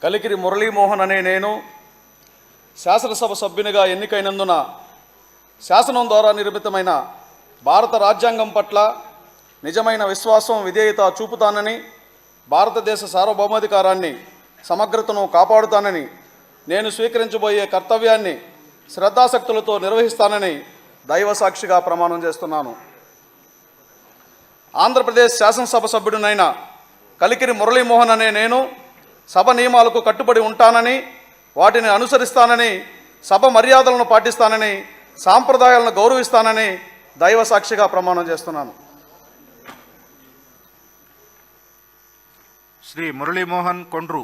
కలికిరి మురళీమోహన్ అనే నేను శాసనసభ సభ్యునిగా ఎన్నికైనందున శాసనం ద్వారా నిర్మితమైన భారత రాజ్యాంగం పట్ల నిజమైన విశ్వాసం విధేయత చూపుతానని, భారతదేశ సార్వభౌమాధికారాన్ని సమగ్రతను కాపాడుతానని, నేను స్వీకరించబోయే కర్తవ్యాన్ని శ్రద్ధాశక్తులతో నిర్వహిస్తానని దైవసాక్షిగా ప్రమాణం చేస్తున్నాను. ఆంధ్రప్రదేశ్ శాసనసభ సభ్యుడినైన కలికిరి మురళీమోహన్ అనే నేను సభ నియమాలకు కట్టుబడి ఉంటానని, వాటిని అనుసరిస్తానని, సభ మర్యాదలను పాటిస్తానని, సాంప్రదాయాలను గౌరవిస్తానని దైవసాక్షిగా ప్రమాణం చేస్తున్నాను. శ్రీ మురళీమోహన్ కొండ్రు.